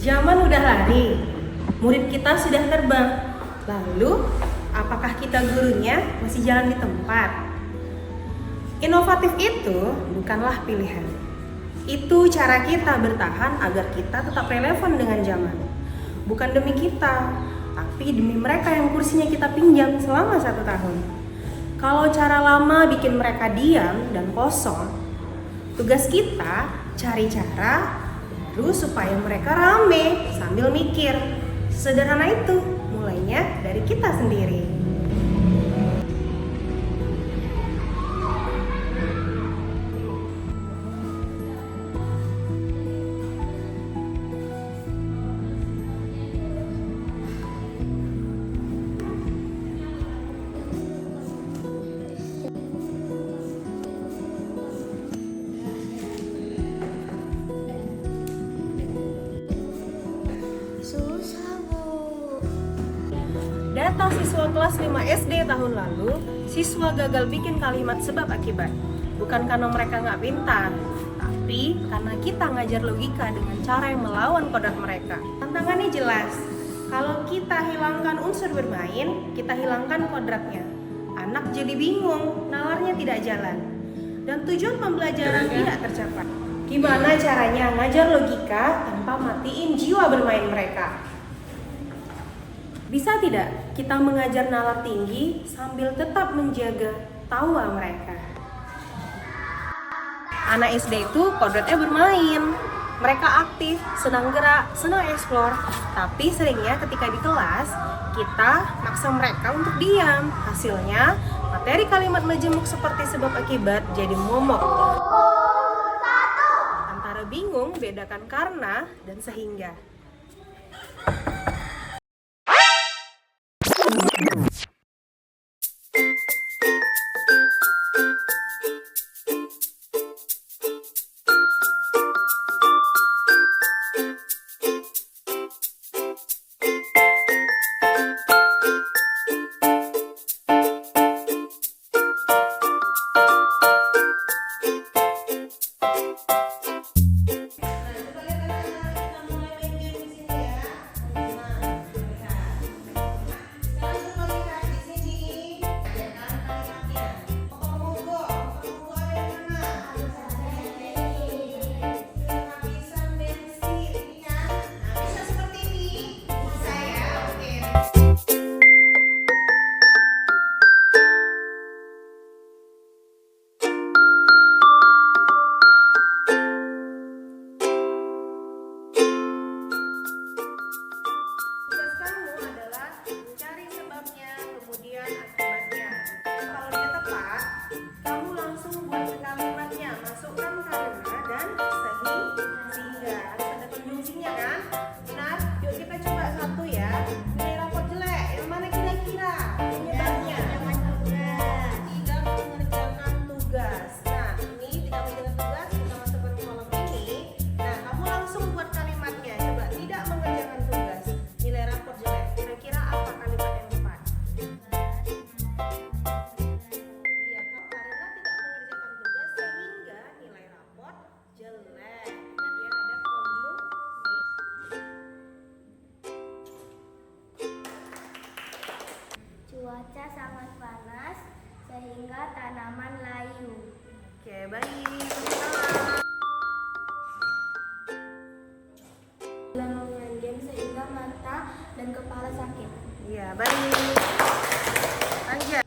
Zaman udah lari, murid kita sudah terbang. Lalu, apakah kita gurunya masih jalan di tempat? Inovatif itu bukanlah pilihan. Itu cara kita bertahan agar kita tetap relevan dengan zaman. Bukan demi kita, tapi demi mereka yang kursinya kita pinjam selama 1 tahun. Kalau cara lama bikin mereka diam dan kosong, tugas kita cari cara baru supaya mereka rame sambil mikir. Sederhana itu, mulainya dari kita sendiri. Data siswa kelas 5 SD tahun lalu, siswa gagal bikin kalimat sebab akibat. Bukan karena mereka nggak pintar, tapi karena kita ngajar logika dengan cara yang melawan kodrat mereka. Tantangannya jelas, kalau kita hilangkan unsur bermain, kita hilangkan kodratnya. Anak jadi bingung, nalarnya tidak jalan, dan tujuan pembelajaran tidak tercapai. Gimana caranya ngajar logika tanpa matiin jiwa bermain mereka? Bisa tidak kita mengajar nalar tinggi sambil tetap menjaga tawa mereka? Anak SD itu kodratnya bermain. Mereka aktif, senang gerak, senang eksplor. Tapi seringnya ketika di kelas, kita maksa mereka untuk diam. Hasilnya, materi kalimat majemuk seperti sebab akibat jadi momok. Antara bingung, bedakan karena dan sehingga. Cuaca sangat panas sehingga tanaman layu. Oke, baik. Lambungnya game sehingga mata dan kepala sakit. Iya, baik. Lanjut.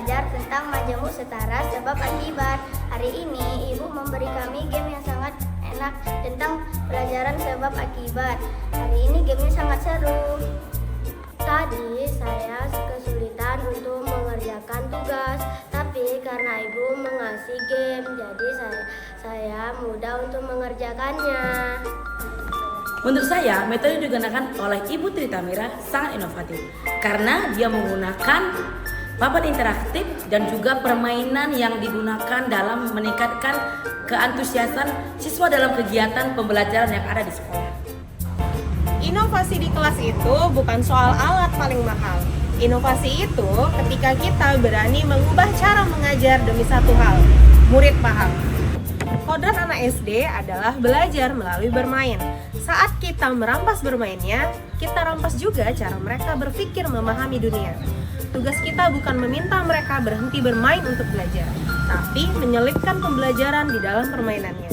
belajar tentang majemuk setara sebab akibat. Hari ini ibu memberi kami game yang sangat enak tentang pelajaran sebab akibat. Hari ini gamenya sangat seru. Tadi saya kesulitan untuk mengerjakan tugas, tapi karena ibu mengasih game, jadi saya mudah untuk mengerjakannya. Menurut saya, metode yang digunakan oleh Ibu Tri Tamira sangat inovatif karena dia menggunakan papan interaktif dan juga permainan yang digunakan dalam meningkatkan keantusiasan siswa dalam kegiatan pembelajaran yang ada di sekolah. Inovasi di kelas itu bukan soal alat paling mahal. Inovasi itu ketika kita berani mengubah cara mengajar demi satu hal, murid paham. Kodrat anak SD adalah belajar melalui bermain. Saat kita merampas bermainnya, kita rampas juga cara mereka berpikir memahami dunia. Tugas kita bukan meminta mereka berhenti bermain untuk belajar, tapi menyelipkan pembelajaran di dalam permainannya.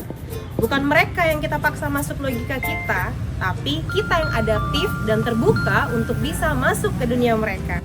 Bukan mereka yang kita paksa masuk logika kita, tapi kita yang adaptif dan terbuka untuk bisa masuk ke dunia mereka.